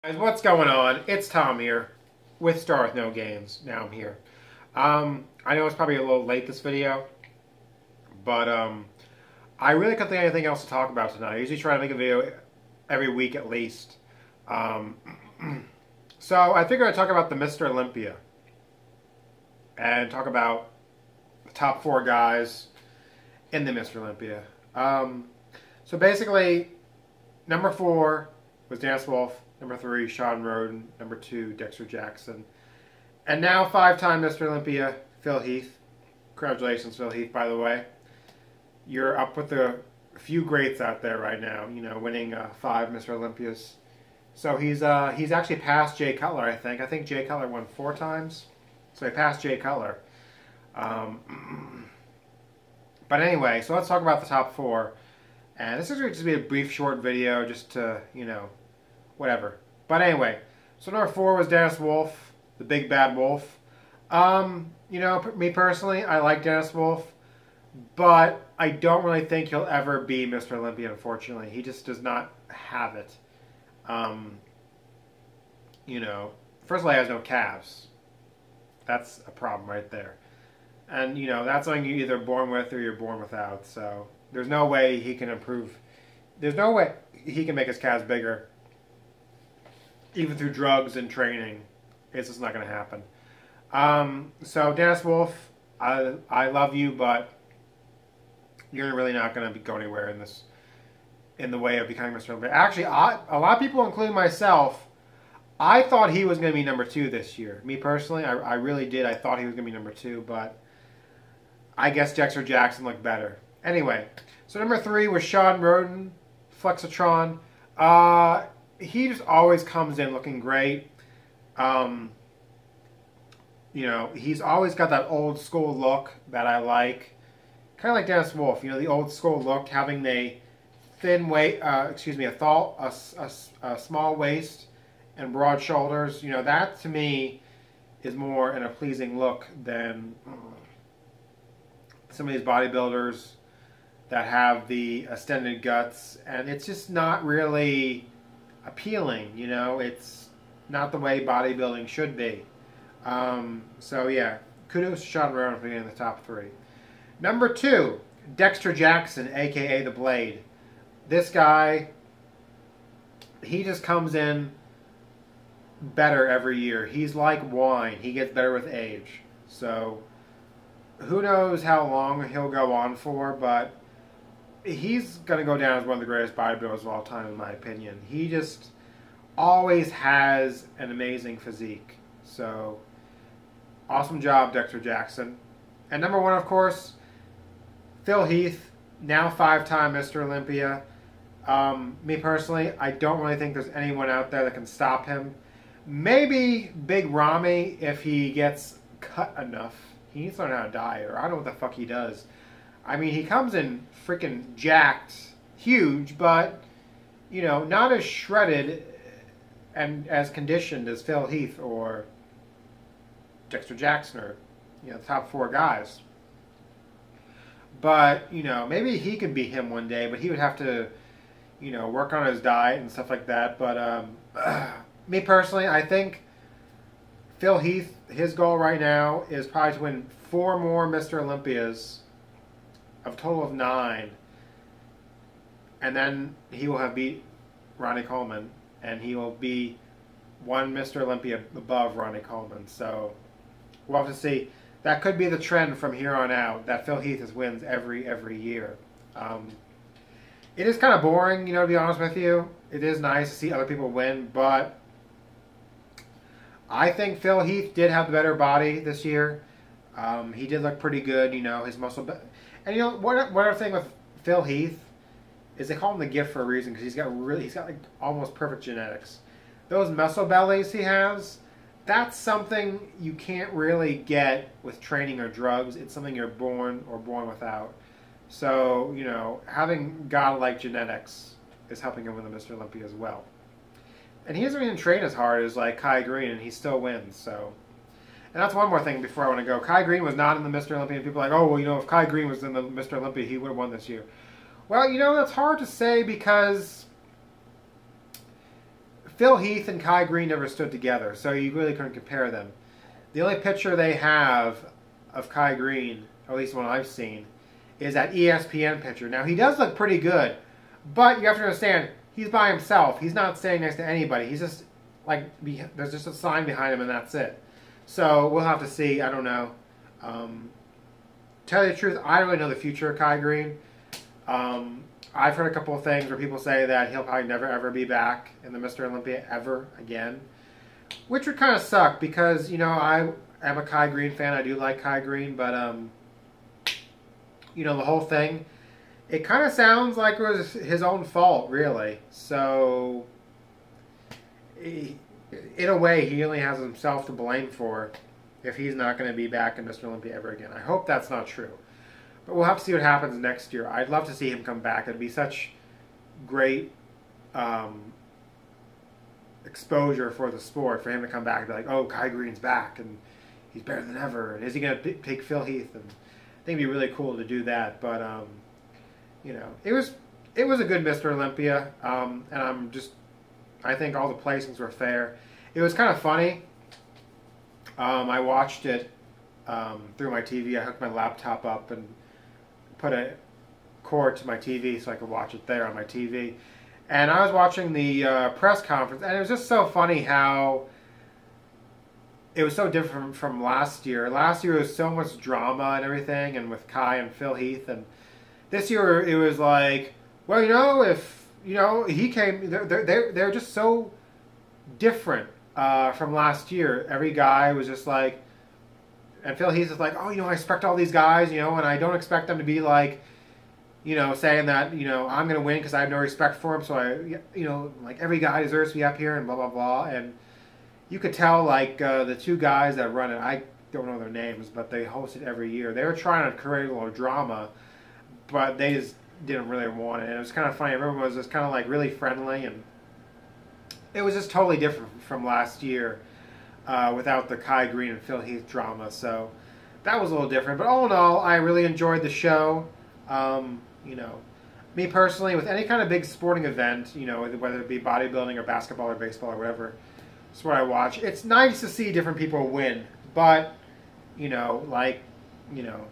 Guys, what's going on? It's Tom here with Star with No Games. Now I'm here. I know it's probably a little late, this video, but I really couldn't think of anything else to talk about tonight. I usually try to make a video every week at least. So I figured I'd talk about the Mr. Olympia and talk about the top 4 guys in the Mr. Olympia. So basically, number 4 was Dance Wolf. Number 3, Sean Roden. Number 2, Dexter Jackson. And now 5-time Mr. Olympia, Phil Heath. Congratulations, Phil Heath, by the way. You're up with a few greats out there right now, you know, winning 5 Mr. Olympias. So he's actually passed Jay Cutler, I think. I think Jay Cutler won 4 times. So he passed Jay Cutler. But anyway, so let's talk about the top 4. And this is going to just be a brief, short video just to, you know, whatever. But anyway, so number 4 was Dennis Wolf, the big bad wolf. You know, me personally, I like Dennis Wolf, but I don't really think he'll ever be Mr. Olympia, unfortunately. He just does not have it. You know, first of all, he has no calves. That's a problem right there. And, you know, that's something you're either born with or you're born without. So there's no way he can improve. There's no way he can make his calves bigger. Even through drugs and training, it's just not going to happen. So Dennis Wolf, I love you, but you're really not going to go anywhere in the way of becoming Mr. Olympia. Actually, a lot of people, including myself, I thought he was going to be number 2 this year. Me personally, I really did. I thought he was going to be number 2, but I guess Dexter Jackson looked better. Anyway, so number 3 was Sean Roden, Flexatron. He just always comes in looking great. You know, he's always got that old school look that I like. Kind of like Dennis Wolf, you know, the old school look, having a thin waist, a small waist and broad shoulders. You know, that to me is more in a pleasing look than some of these bodybuilders that have the extended guts, and it's just not really appealing, you know. It's not the way bodybuilding should be. So yeah, kudos to Sean Roden for getting in the top 3. Number 2, Dexter Jackson, aka the Blade. This guy, he just comes in better every year. He's like wine. He gets better with age. So who knows how long he'll go on for, but he's going to go down as one of the greatest bodybuilders of all time, in my opinion. He just always has an amazing physique. So, awesome job, Dexter Jackson. And number 1, of course, Phil Heath, now 5-time Mr. Olympia. Me personally, I don't really think there's anyone out there that can stop him. Maybe Big Ramy if he gets cut enough. He needs to learn how to diet, or I don't know what the fuck he does. I mean, he comes in freaking jacked, huge, but, you know, not as shredded and as conditioned as Phil Heath or Dexter Jackson, or, you know, the top 4 guys. But, you know, maybe he could be him one day, but he would have to, you know, work on his diet and stuff like that. But me personally, I think Phil Heath, his goal right now is probably to win 4 more Mr. Olympias, of a total of 9, and then he will have beat Ronnie Coleman, and he will be 1 Mr. Olympia above Ronnie Coleman. So we'll have to see. That could be the trend from here on out, that Phil Heath wins every year. It is kind of boring, you know, to be honest with you. It is nice to see other people win, but I think Phil Heath did have the better body this year. He did look pretty good, you know, his muscle. And you know, one other thing with Phil Heath is they call him the gift for a reason, because he's got like almost perfect genetics. Those muscle bellies he has, that's something you can't really get with training or drugs. It's something you're born without. So, you know, having godlike genetics is helping him win the Mr. Olympia as well. And he doesn't even train as hard as like Kai Green, and he still wins. So. And that's one more thing before I want to go. Kai Green was not in the Mr. Olympia. People are like, oh, well, you know, if Kai Green was in the Mr. Olympia, he would have won this year. Well, you know, that's hard to say, because Phil Heath and Kai Green never stood together, so you really couldn't compare them. The only picture they have of Kai Green, or at least one I've seen, is that ESPN picture. Now, he does look pretty good, but you have to understand, he's by himself. He's not standing next to anybody. He's just, like, there's just a sign behind him, and that's it. So, we'll have to see. I don't know. Tell you the truth, I don't really know the future of Kai Green. I've heard a couple of things where people say that he'll probably never, ever be back in the Mr. Olympia ever again. Which would kind of suck because, you know, I am a Kai Green fan. I do like Kai Green, but, you know, the whole thing, it kind of sounds like it was his own fault, really. So, in a way, he only has himself to blame for if he's not going to be back in Mr. Olympia ever again. I hope that's not true. But we'll have to see what happens next year. I'd love to see him come back. It'd be such great exposure for the sport for him to come back and be like, oh, Kai Green's back and he's better than ever. And is he going to take Phil Heath? And I think it'd be really cool to do that. But, you know, it was a good Mr. Olympia. And I think all the placings were fair. It was kind of funny. I watched it through my TV. I hooked my laptop up and put a cord to my TV so I could watch it there on my TV. And I was watching the press conference, and it was just so funny how it was so different from last year. Last year was so much drama and everything, and with Kai and Phil Heath. And this year it was like, well, you know, if, you know, he came, they're just so different from last year. Every guy was just like, and Phil Heath is like, oh, you know, I respect all these guys, you know, and I don't expect them to be like, you know, saying that, you know, I'm going to win because I have no respect for him. So you know, like every guy deserves to be up here and blah, blah, blah. And you could tell, like, the two guys that run it, I don't know their names, but they host it every year. They were trying to create a little drama, but they just didn't really want it. And it was kind of funny. Everyone was just kind of like really friendly, and it was just totally different from last year. Without the Kai Green and Phil Heath drama. So that was a little different. But all in all, I really enjoyed the show. You know, me personally, with any kind of big sporting event, you know, whether it be bodybuilding or basketball or baseball or whatever sport I watch, it's nice to see different people win. But, you know, like, you know,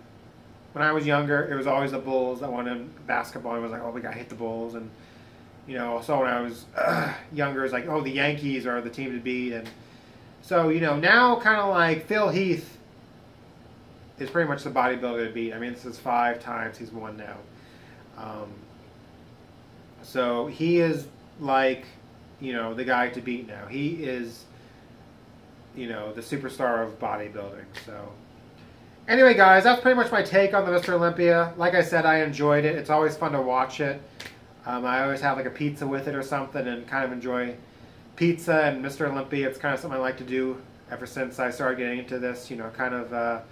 when I was younger, it was always the Bulls that won in basketball. It was like, oh, we got to hit the Bulls. And, you know, so when I was younger, it was like, oh, the Yankees are the team to beat. And so, you know, now kind of like Phil Heath is pretty much the bodybuilder to beat. I mean, this is 5 times he's won now. So he is like, you know, the guy to beat now. He is, you know, the superstar of bodybuilding. So anyway, guys, that's pretty much my take on the Mr. Olympia. Like I said, I enjoyed it. It's always fun to watch it. I always have like a pizza with it or something and kind of enjoy pizza and Mr. Olympia. It's kind of something I like to do ever since I started getting into this, you know, kind of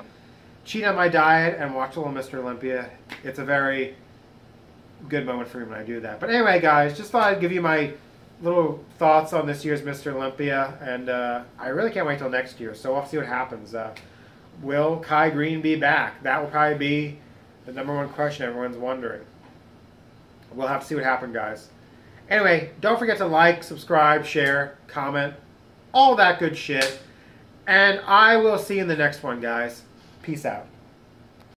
cheat on my diet and watch a little Mr. Olympia. It's a very good moment for me when I do that. But anyway, guys, just thought I'd give you my little thoughts on this year's Mr. Olympia, and I really can't wait till next year, so we'll see what happens. Will Kai Green be back? That will probably be the #1 question everyone's wondering. We'll have to see what happens, guys. Anyway, don't forget to like, subscribe, share, comment, all that good shit. And I will see you in the next one, guys. Peace out.